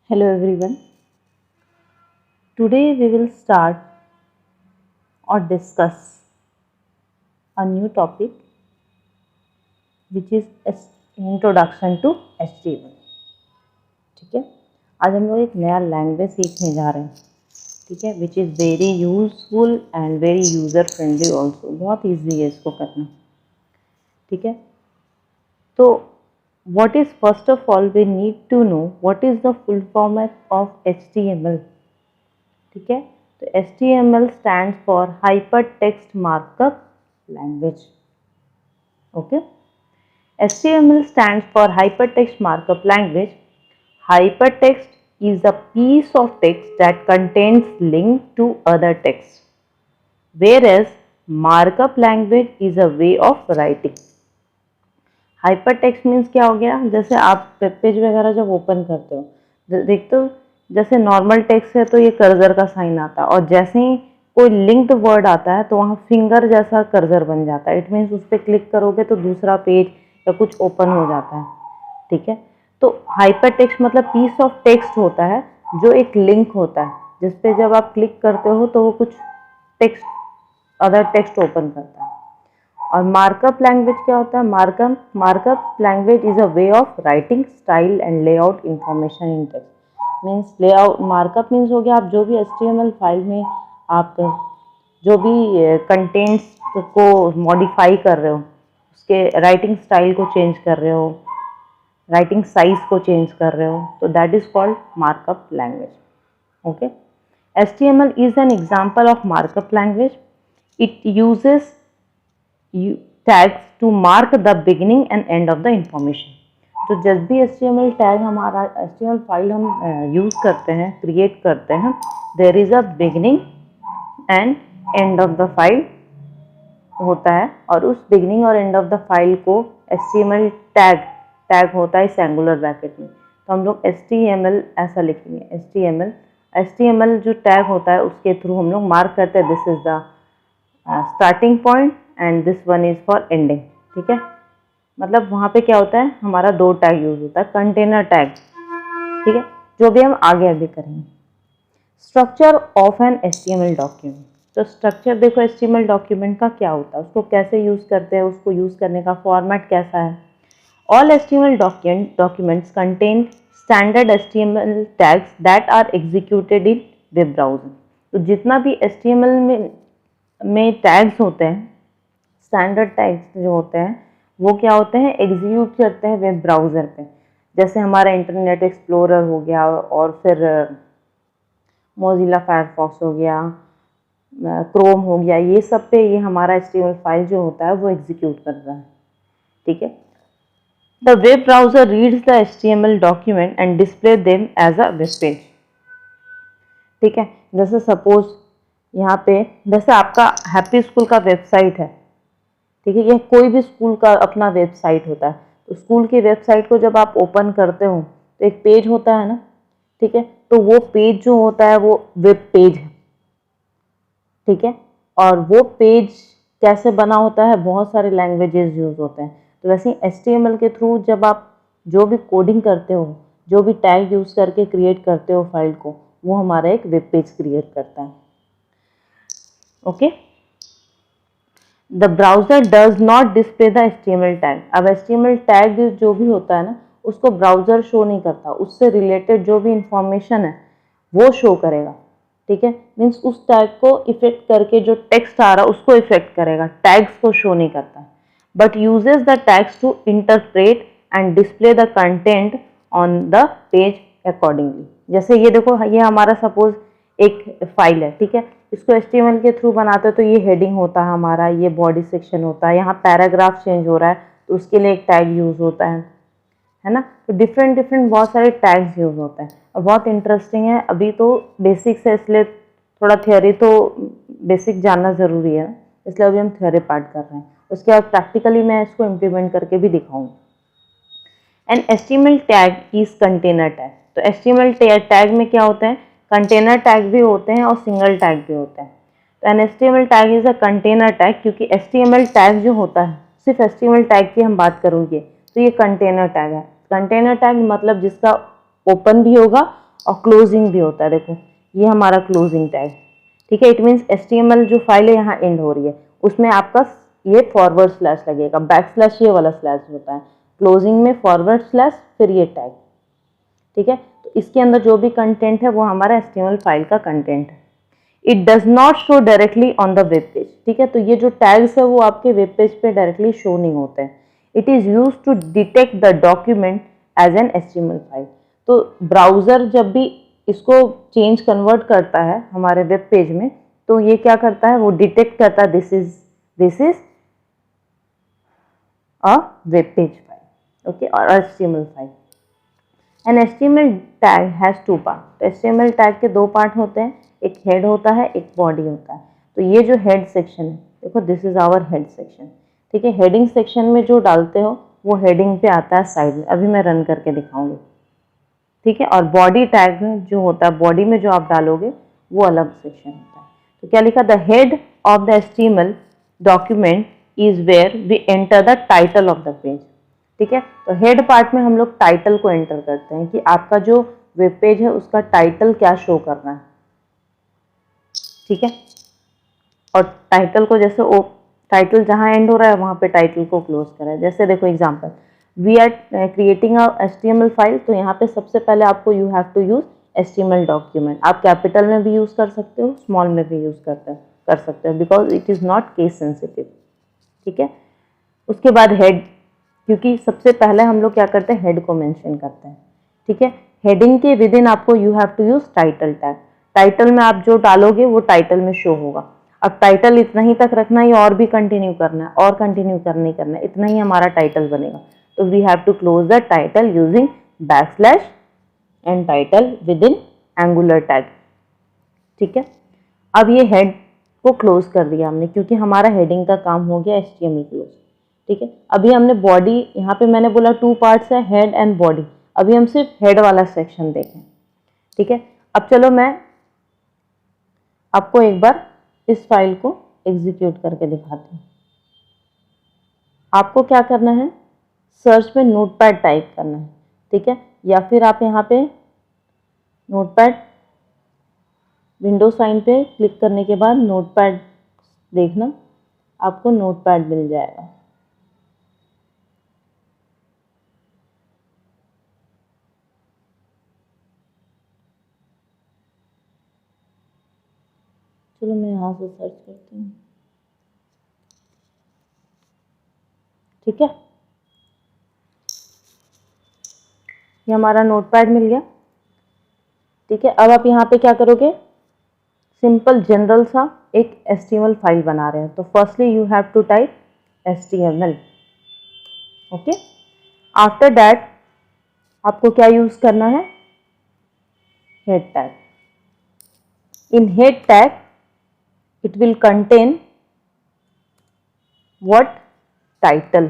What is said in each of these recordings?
Hello everyone. Today we will start or discuss a new topic which is introduction to HTML. ठीक है, आज हम लोग एक नया लैंग्वेज सीखने जा रहे हैं. ठीक है, which is very useful and very user friendly also. बहुत ईजी है इसको करना. ठीक है, तो what is first of all we need to know what is the full format of HTML. ठीक है, तो HTML stands for Hypertext Markup Language. Okay, HTML stands for Hypertext Markup Language. Hypertext is a piece of text that contains link to other text, whereas markup language is a way of writing. Hyper text means क्या हो गया, जैसे आप web page वगैरह जब open करते हो देखते हो जैसे नॉर्मल टेक्स्ट है तो ये कर्सर का साइन आता है, और जैसे ही कोई लिंक्ड वर्ड आता है तो वहाँ फिंगर जैसा कर्सर बन जाता है. इट मीन्स उस पर क्लिक करोगे तो दूसरा पेज या कुछ ओपन हो जाता है. ठीक है, तो हाइपर टेक्स्ट मतलब पीस ऑफ टेक्स्ट होता है जो एक लिंक होता है जिसपे जब आप क्लिक करते हो तो वो कुछ टेक्स्ट अदर टेक्स्ट ओपन करता है. और मार्कअप लैंग्वेज क्या होता है? Markup language is a way of writing style and layout information in text. Means layout markup means हो गया आप जो भी HTML फाइल में आप जो भी कंटेंट्स को मॉडिफाई कर रहे हो, उसके राइटिंग स्टाइल को चेंज कर रहे हो, राइटिंग साइज को चेंज कर रहे हो, तो that is called markup language. Okay, HTML is an example of markup language. It uses tags to mark the beginning and end of the information. तो जब भी HTML टैग हमारा HTML फाइल हम यूज़ करते हैं, क्रिएट करते हैं, there is a beginning and end of the file होता है, और उस बिगिनिंग और एंड ऑफ द फाइल को HTML टैग होता है इस एंगुलर ब्रैकेट में. तो हम लोग HTML ऐसा लिखेंगे. HTML जो टैग होता है उसके थ्रू हम लोग मार्क करते हैं this is the starting point and this one is for ending. ठीक है, मतलब वहाँ पे क्या होता है, हमारा दो टैग यूज होता है, कंटेनर टैग. ठीक है, जो भी हम आगे करेंगे. Structure of an HTML document. तो स्ट्रक्चर देखो HTML डॉक्यूमेंट का क्या होता है, उसको कैसे यूज करते हैं, उसको यूज करने का फॉर्मेट कैसा है. All HTML documents contain standard HTML tags that are executed in web browser. तो जितना भी HTML में टैग्स होते हैं, स्टैंडर्ड टैग्स जो होते हैं, वो क्या होते हैं, एग्जीक्यूट करते हैं वेब ब्राउज़र पे. जैसे हमारा इंटरनेट एक्सप्लोरर हो गया, और फिर मोजिला फायरफॉक्स हो गया, क्रोम हो गया, ये सब पे ये हमारा HTML फाइल जो होता है वो एग्जीक्यूट कर रहा है. ठीक है, the web browser reads the HTML document and display them as a web page. ठीक है, जैसे सपोज यहाँ पे जैसे आपका हैप्पी स्कूल का वेबसाइट है. ठीक है, यह कोई भी स्कूल का अपना वेबसाइट होता है. तो स्कूल की वेबसाइट को जब आप ओपन करते हो तो एक पेज होता है ना. ठीक है, तो वो पेज जो होता है वो वेब पेज है. ठीक है, और वो पेज कैसे बना होता है, बहुत सारे लैंग्वेजेस यूज होते हैं. तो वैसे ही HTML के थ्रू जब आप जो भी कोडिंग करते हो, जो भी टैग यूज करके क्रिएट करते हो फाइल को, वो हमारा एक वेब पेज क्रिएट करता है. Okay, the browser does not display the HTML tag. अब HTML टैग जो भी होता है ना, उसको ब्राउज़र शो नहीं करता, उससे रिलेटेड जो भी इंफॉर्मेशन है वो शो करेगा. ठीक है, मीन्स उस टैग को इफेक्ट करके जो टेक्स्ट आ रहा है उसको इफेक्ट करेगा, टैग्स को शो नहीं करता. But uses the tags to interpret and display the content on the page accordingly. जैसे ये देखो, ये हमारा सपोज एक फाइल है. ठीक है, इसको HTML के थ्रू बनाते हो तो ये हेडिंग होता है हमारा, ये बॉडी सेक्शन होता है, यहाँ पैराग्राफ चेंज हो रहा है तो उसके लिए एक टैग यूज होता है ना. तो डिफरेंट बहुत सारे टैग्स यूज होते हैं, और बहुत इंटरेस्टिंग है. अभी तो बेसिक्स है, इसलिए थोड़ा थियोरी तो बेसिक जानना ज़रूरी है, इसलिए अभी हम थियोरी पार्ट कर रहे हैं. उसके बाद प्रैक्टिकली मैं इसको इम्प्लीमेंट करके भी दिखाऊंगी. An HTML tag is container tag. तो HTML टैग में क्या होता है, कंटेनर टैग भी होते हैं और सिंगल टैग भी होते हैं. तो an HTML tag is a container tag, क्योंकि HTML टैग जो होता है, सिर्फ HTML टैग की हम बात करूँगी तो ये कंटेनर टैग है. कंटेनर टैग मतलब जिसका ओपन भी होगा और क्लोजिंग भी होता है। देखो ये हमारा क्लोजिंग टैग, ठीक है। इट मीन्स HTML जो फाइल है यहाँ एंड हो रही है, उसमें आपका ये फॉरवर्ड स्लैश लगेगा, बैक स्लैश ये वाला स्लैश होता है, क्लोजिंग में फॉरवर्ड स्लैश फिर ये टैग, ठीक है। तो इसके अंदर जो भी कंटेंट है वो हमारा HTML फाइल का कंटेंट है। It does not show directly on the web page, ठीक है। तो ये जो टैग्स है वो आपके वेब पेज पे डायरेक्टली शो नहीं होते हैं। It is use to detect the document as an HTML file. तो ब्राउज़र जब भी इसको चेंज कन्वर्ट करता है हमारे वेब पेज में, तो ये क्या करता है, वो डिटेक्ट करता है this is a web page file, okay, और HTML file. An HTML tag has 2 part. HTML tag के 2 पार्ट होते हैं, एक हेड होता है, एक बॉडी होता है। तो ये जो हेड सेक्शन है, देखो this is our head section, ठीक है। हेडिंग सेक्शन में जो डालते हो वो हेडिंग पे आता है साइड में, अभी मैं रन करके दिखाऊंगी, ठीक है। और बॉडी टैग जो होता है, बॉडी में जो आप डालोगे वो अलग सेक्शन होता है। तो क्या लिखा, the head of the HTML document is where we enter the title of the page, ठीक है। तो हेड पार्ट में हम लोग टाइटल को एंटर करते हैं कि आपका जो वेब पेज है उसका टाइटल क्या शो करना है, ठीक है। और टाइटल को जैसे ओ टाइटल जहाँ एंड हो रहा है वहाँ पे टाइटल को क्लोज करें। जैसे देखो example, we are creating a HTML file, तो यहाँ पे सबसे पहले आपको you have to use HTML document. आप कैपिटल में भी यूज कर सकते हो, स्मॉल में भी यूज कर सकते हो, because it is not case sensitive, ठीक है। उसके बाद हेड, क्योंकि सबसे पहले हम लोग क्या करते हैं, हेड को मेंशन करते हैं, ठीक है। हेडिंग के विद इन आपको you have to use title tag. Title में आप जो डालोगे वो टाइटल में शो होगा। अब टाइटल इतना ही तक रखना है और भी कंटिन्यू करना है, और कंटिन्यू करना है, इतना ही हमारा टाइटल बनेगा। तो we have to close the title using backslash and title within angular tag, ठीक है। अब ये हेड को क्लोज कर दिया हमने, क्योंकि हमारा हेडिंग का काम हो गया HTML क्लोज, ठीक है। अभी हमने बॉडी, यहाँ पे मैंने बोला 2 पार्ट्स है, हेड एंड बॉडी। अभी हम सिर्फ हेड वाला सेक्शन देखें, ठीक है। अब चलो मैं आपको एक बार इस फाइल को एग्जीक्यूट करके दिखाती हूँ। आपको क्या करना है, सर्च में नोटपैड टाइप करना है, ठीक है। या फिर आप यहाँ पे नोटपैड विंडो साइन पे क्लिक करने के बाद नोटपैड देखना, आपको नोटपैड मिल जाएगा। चलो मैं यहाँ से सर्च करती हूँ, ठीक है। ये हमारा नोटपैड मिल गया, ठीक है। अब आप यहाँ पे क्या करोगे, सिंपल जनरल सा एक HTML फाइल बना रहे हैं। तो firstly you have to type HTML, okay. After that आपको क्या यूज करना है, head tag. In head tag it will contain what, title,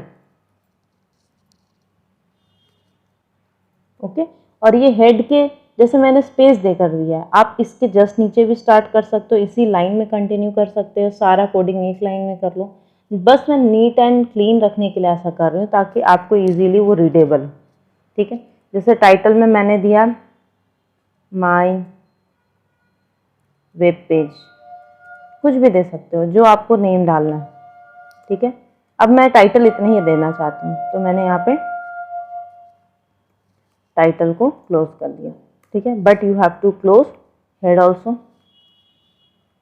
okay. और ये हेड के जैसे मैंने स्पेस देकर दिया है, आप इसके जस्ट नीचे भी स्टार्ट कर सकते हो, इसी लाइन में कंटिन्यू कर सकते हो, सारा कोडिंग एक लाइन में कर लो। बस मैं नीट एंड क्लीन रखने के लिए ऐसा कर रही हूँ ताकि आपको इजीली वो रीडेबल हो, ठीक है। जैसे टाइटल में मैंने दिया माय वेब पेज, कुछ भी दे सकते हो जो आपको नेम डालना है, ठीक है। अब मैं टाइटल इतना ही देना चाहती हूँ, तो मैंने यहाँ पे टाइटल को क्लोज कर दिया, ठीक है। But you have to close head also,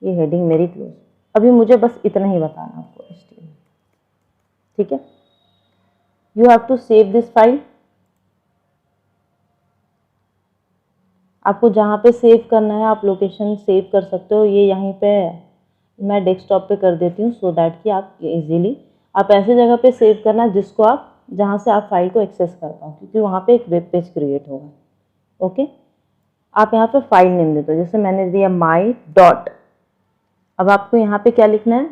ये हेडिंग मेरी क्लोज। अभी मुझे बस इतना ही बताना आपको HTML, ठीक है। You have to save this file. आपको जहाँ पे सेव करना है आप लोकेशन सेव कर सकते हो, ये यहीं पे मैं डेस्कटॉप पे कर देती हूँ, सो दैट कि आप इजीली आप ऐसे जगह पे सेव करना जिसको आप, जहाँ से आप फाइल को एक्सेस कर पाओ, क्योंकि वहाँ पे एक वेब पेज क्रिएट होगा, ओके। आप यहाँ पे फाइल नेम दे दो, जैसे मैंने दिया माई डॉट। अब आपको यहाँ पे क्या लिखना है,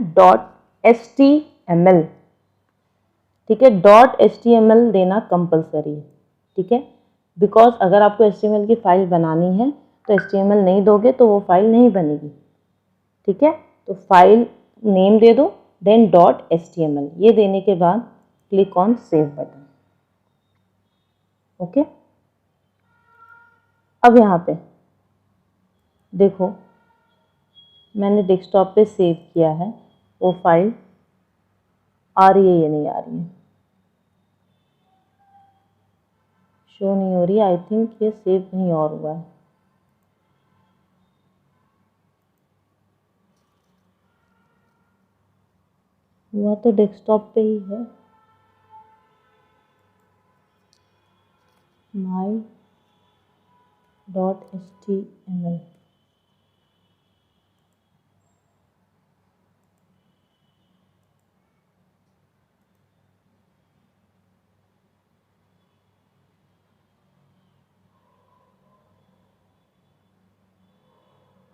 .html, ठीक है। .html देना कंपलसरी है, ठीक है। बिकॉज अगर आपको HTML की फाइल बनानी है तो HTML नहीं दोगे तो वो फाइल नहीं बनेगी, ठीक है। तो फाइल नेम दे दो, देन .html, ये देने के बाद click on save button, okay. अब यहाँ पे देखो मैंने डेस्कटॉप पे सेव किया है, वो फाइल आ रही है या नहीं आ रही है, शो नहीं हो रही। आई थिंक ये सेव कहीं और हुआ है। हुआ तो डेस्कटॉप पे ही है। my.html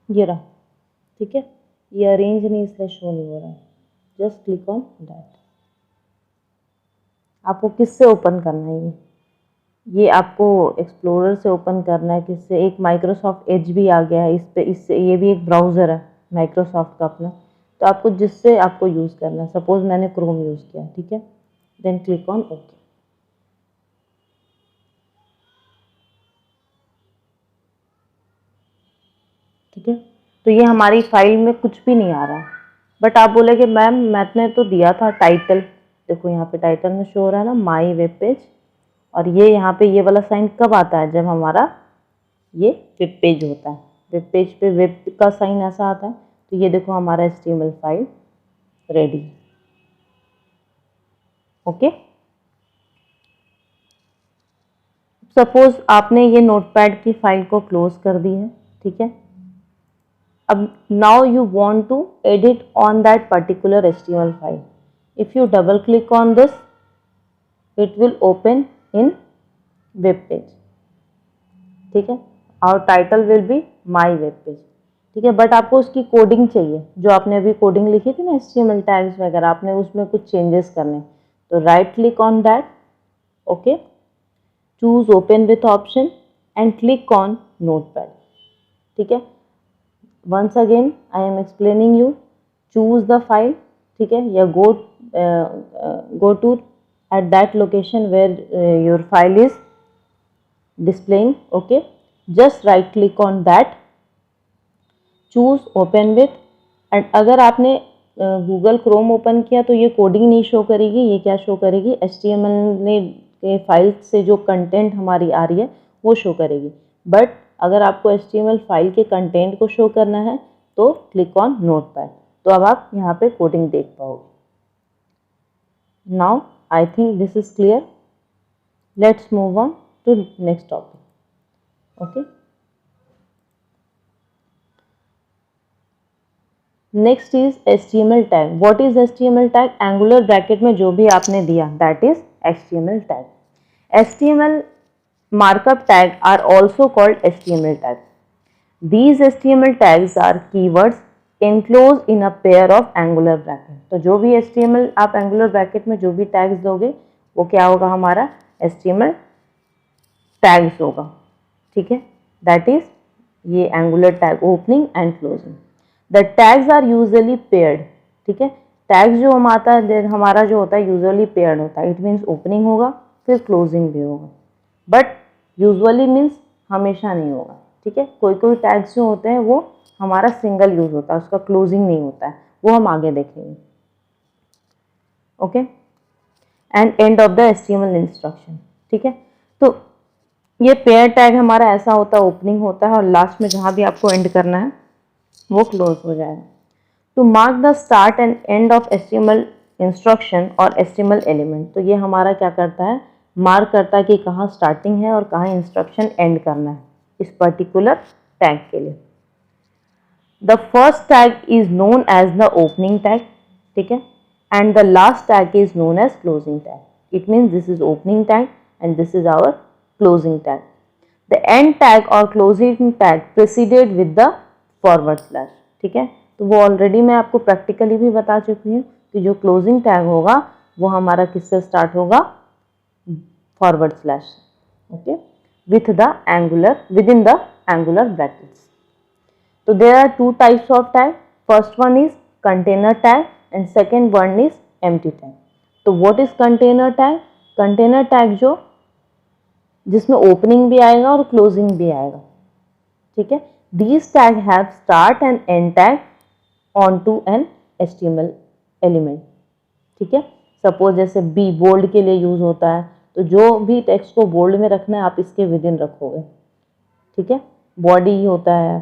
ये रहा, ठीक है। ये अरेंज नहीं इसलिए शो नहीं हो रहा है। Just click on that. आपको किससे ओपन करना है ये आपको एक्सप्लोरर से ओपन करना है। किससे? एक माइक्रोसॉफ्ट एज भी आ गया है इस पे, इससे ये भी एक ब्राउज़र है माइक्रोसॉफ्ट का अपना। तो आपको जिससे आपको यूज़ करना है, सपोज मैंने क्रोम यूज़ किया, ठीक है, देन क्लिक ऑन ओके। ठीक है, तो ये हमारी फाइल में कुछ भी नहीं आ रहा। बट आप बोले कि मैम मैंने तो दिया था टाइटल, देखो यहाँ पे टाइटल में शो हो रहा है ना माई वेब पेज, और ये यहाँ पे ये वाला साइन कब आता है? जब हमारा ये वेब पेज होता है। वेब पेज पे वेब का साइन ऐसा आता है। तो ये देखो हमारा HTML file ready. Okay, suppose आपने ये नोटपैड की फाइल को क्लोज कर दी है, ठीक है। अब now you want to edit on that particular HTML file. If you double click on this, it will open in web page. ठीक है, our title will be my web page. ठीक है, बट आपको उसकी कोडिंग चाहिए, जो आपने अभी कोडिंग लिखी थी ना HTML टैग्स वगैरह, आपने उसमें कुछ चेंजेस करने। तो right click on that, okay, choose open with option and click on notepad. ठीक है, once again I am explaining you, choose the file, ठीक है, या go to at that location where your file is displaying, okay, just right click on that, choose open with, and अगर आपने Google Chrome open किया तो ये coding नहीं show करेगी, ये क्या शो करेगी? HTML के फाइल से जो कंटेंट हमारी आ रही है वो शो करेगी। बट अगर आपको HTML फाइल के कंटेंट को शो करना है तो क्लिक ऑन नोटपैड। तो अब आप यहाँ पे कोडिंग देख पाओगे। Now I think this is clear. Let's move on to next topic. Okay, next is HTML tag. What is HTML tag? Angular bracket में जो भी आपने दिया that is HTML tag. HTML markup tag are also called HTML tag. These HTML tags are keywords enclosed in a pair of angular bracket. तो जो भी HTML आप angular bracket में जो भी tags दोगे वो क्या होगा? हमारा HTML tags होगा। ठीक है, that is ये angular tag opening and closing. The tags are usually paired. ठीक है, tags जो हमारा जो होता है usually paired होता है। It means opening होगा फिर closing भी होगा, बट यूजुअली मीन्स हमेशा नहीं होगा। ठीक है, कोई कोई टैग्स जो होते हैं वो हमारा सिंगल यूज होता है, उसका क्लोजिंग नहीं होता है, वो हम आगे देखेंगे। Okay, and end of the HTML instruction. ठीक है, तो ये पेयर टैग हमारा ऐसा होता है, ओपनिंग होता है और लास्ट में जहाँ भी आपको एंड करना है वो क्लोज हो जाएगा। To mark the start and end of HTML instruction और HTML एलिमेंट, तो ये हमारा क्या करता है? मार्क करता है कि कहाँ स्टार्टिंग है और कहाँ इंस्ट्रक्शन एंड करना है इस पर्टिकुलर टैग के लिए। The first tag is known as the opening tag, ठीक है, and the last tag is known as closing tag. It means this is opening tag and this is our closing tag. The end tag और closing tag preceded with the forward slash. ठीक है, तो वो already मैं आपको practically भी बता चुकी हूँ कि जो क्लोजिंग टैग होगा वो हमारा किससे स्टार्ट होगा? Forward slash, okay, with the angular within the angular brackets. So there are two types of tag. First one is container tag and second one is empty tag. तो what is container tag? Container tag जिसमें opening भी आएगा और closing भी आएगा। ठीक है, These tag have start and end tag onto an HTML element. ठीक है, सपोज जैसे बी बोल्ड के लिए यूज होता है, तो जो भी टेक्स्ट को बोल्ड में रखना है आप इसके विद इन रखोगे। ठीक है, बॉडी होता है,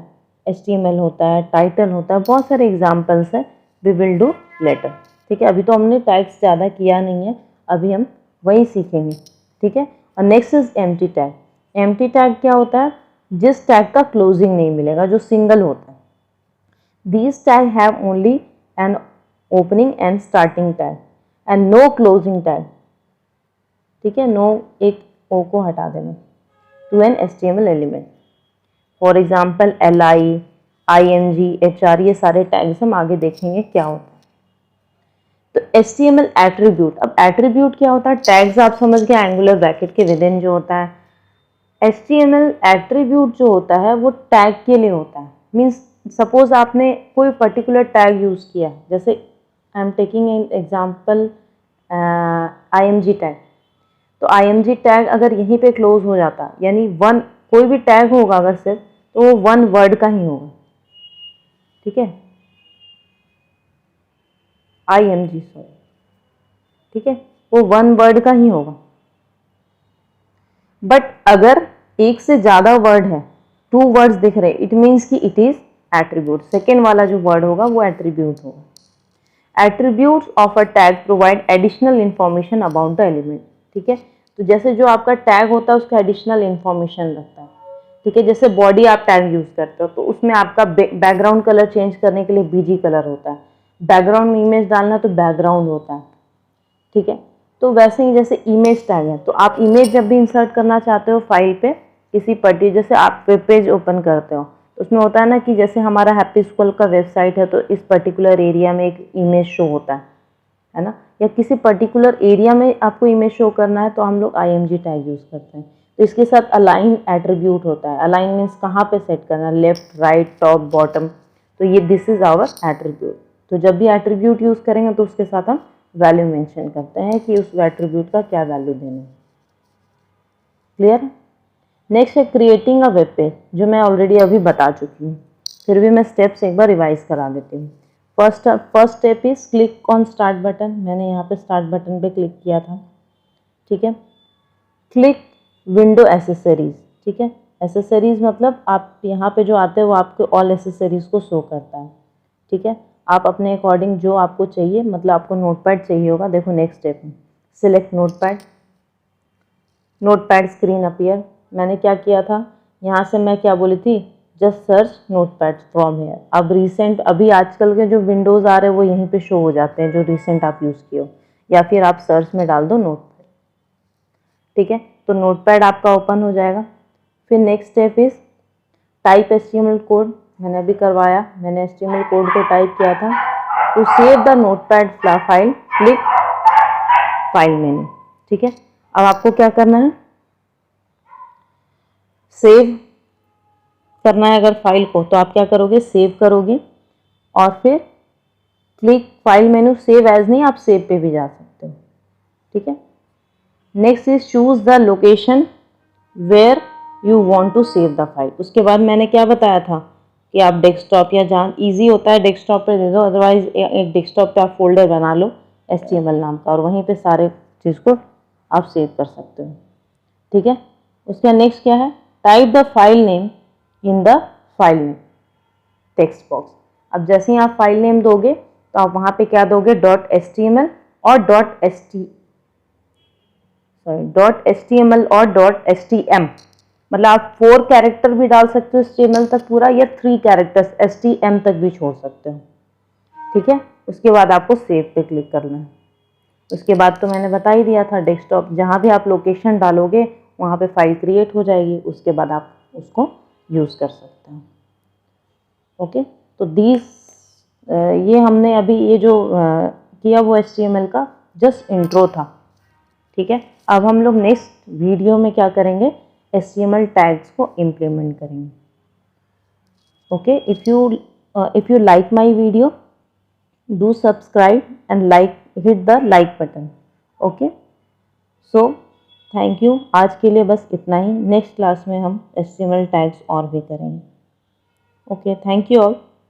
HTML होता है, टाइटल होता है, बहुत सारे एग्जाम्पल्स हैं, वी विल डू लेटर। ठीक है, अभी तो हमने टैग्स ज़्यादा किया नहीं है, अभी हम वही सीखेंगे। ठीक है, और next is empty tag. Empty tag क्या होता है? जिस टैग का क्लोजिंग नहीं मिलेगा, जो सिंगल होता है। These tag have only an opening and starting tag and no closing tag. ठीक है, नो एक ओ को हटा देना, to an HTML element. For example LI, ING, HR, ये सारे टैग्स हम आगे देखेंगे क्या होता है। तो HTML एट्रीब्यूट। अब एट्रीब्यूट क्या होता है? टैग्स आप समझ गए, एंगुलर ब्रैकेट के विद इन जो होता है। HTML एट्रीब्यूट जो होता है वो टैग के लिए होता है। मीन्स सपोज आपने कोई पर्टिकुलर टैग यूज़ किया, जैसे I am taking an example IMG tag. तो IMG टैग अगर यहीं पे क्लोज हो जाता, यानी वन कोई भी टैग होगा अगर सिर्फ, तो वो वन वर्ड का ही होगा। ठीक है, IMG सॉरी, ठीक है, वो वन वर्ड का ही होगा। बट अगर एक से ज़्यादा वर्ड है, टू वर्ड्स दिख रहे, इट मीन्स कि इट इज एट्रीब्यूट। सेकेंड वाला जो वर्ड होगा वो एट्रीब्यूट होगा। Attributes of a tag provide additional information about the element. ठीक है, तो जैसे जो आपका टैग होता है उसका एडिशनल इंफॉर्मेशन रखता है। ठीक है, जैसे बॉडी आप टैग यूज करते हो तो उसमें आपका बैकग्राउंड कलर चेंज करने के लिए BG कलर होता है, बैकग्राउंड में इमेज डालना तो बैकग्राउंड होता है। ठीक है, तो वैसे ही जैसे इमेज टैग है, तो आप इमेज जब भी इंसर्ट करना चाहते हो फाइल पे, किसी पर्टी, जैसे आप वेब पेज ओपन करते हो तो उसमें होता है ना कि जैसे हमारा हैप्पी स्कूल का वेबसाइट है तो इस पर्टिकुलर एरिया में एक इमेज शो होता है ना, या किसी पर्टिकुलर एरिया में आपको इमेज शो करना है तो हम लोग IMG टैग यूज़ करते हैं। तो इसके साथ अलाइन एट्रीब्यूट होता है। अलाइन मीन्स कहाँ पे सेट करना, लेफ्ट, राइट, टॉप, बॉटम, तो ये दिस इज आवर एट्रीब्यूट। तो जब भी एट्रीब्यूट यूज़ करेंगे तो उसके साथ हम वैल्यू मेंशन करते हैं कि उस एट्रीब्यूट का क्या वैल्यू देना है। क्लियर? नेक्स्ट है क्रिएटिंग अ वेब पेज, जो मैं ऑलरेडी अभी बता चुकी हूँ, फिर भी मैं स्टेप्स एक बार रिवाइज करा देती हूँ। First step is click on start button. मैंने यहाँ पे स्टार्ट बटन पे क्लिक किया था। ठीक है, क्लिक विंडो एसेसरीज। ठीक है, एसेसरीज मतलब आप यहाँ पे जो आते हैं वो आपके ऑल एसेसरीज को शो करता है। ठीक है, आप अपने अकॉर्डिंग जो आपको चाहिए, मतलब आपको नोटपैड चाहिए होगा। देखो नेक्स्ट स्टेप में select notepad, notepad screen appear. मैंने क्या किया था, यहाँ से मैं क्या बोली थी, just search notepad from here. अब रिसेंट अभी आजकल के जो विंडोज़ आ रहे हैं वो यहीं पे शो हो जाते हैं, जो रिसेंट आप यूज़ किए हो, या फिर आप सर्च में डाल दो नोटपैड। ठीक है, तो नोटपैड आपका ओपन हो जाएगा। फिर next step is type HTML code. मैंने अभी करवाया, मैंने HTML कोड को टाइप किया था। To save the Notepad file, click file menu. ठीक है, अब आपको क्या करना है, सेव करना है अगर फाइल को, तो आप क्या करोगे, सेव करोगे और फिर click file menu. Save as नहीं, आप सेव पे भी जा सकते हो। ठीक है, next is choose the location where you want to save the file. उसके बाद मैंने क्या बताया था कि आप डेस्कटॉप, या जहाँ ईजी होता है डेस्कटॉप पे दे दो, अदरवाइज एक डेस्कटॉप पे आप फोल्डर बना लो HTML नाम का और वहीं पे सारे चीज़ को आप सेव कर सकते हो। ठीक है, उसका नेक्स्ट क्या है, type the file name in the file name text box. अब जैसे ही आप फाइल नेम दोगे तो आप वहाँ पे क्या दोगे, .html और .html और .htm, मतलब आप 4 कैरेक्टर भी डाल सकते हो HTML तक पूरा, या 3 कैरेक्टर्स HTM तक भी छोड़ सकते हो। ठीक है, उसके बाद आपको सेव पे क्लिक करना है। उसके बाद तो मैंने बता ही दिया था, डेस्कटॉप जहाँ भी आप लोकेशन डालोगे वहाँ पे फाइल क्रिएट हो जाएगी, उसके बाद आप उसको यूज़ कर सकते हैं। ओके, तो ये हमने अभी ये जो किया वो HTML का जस्ट इंट्रो था। ठीक है, अब हम लोग नेक्स्ट वीडियो में क्या करेंगे, HTML टैग्स को इम्प्लीमेंट करेंगे। Okay, if you like my video, do subscribe and hit the like button. Okay, so thank you। आज के लिए बस इतना ही। नेक्स्ट क्लास में हम HTML टैग्स और भी करेंगे। Okay, thank you all.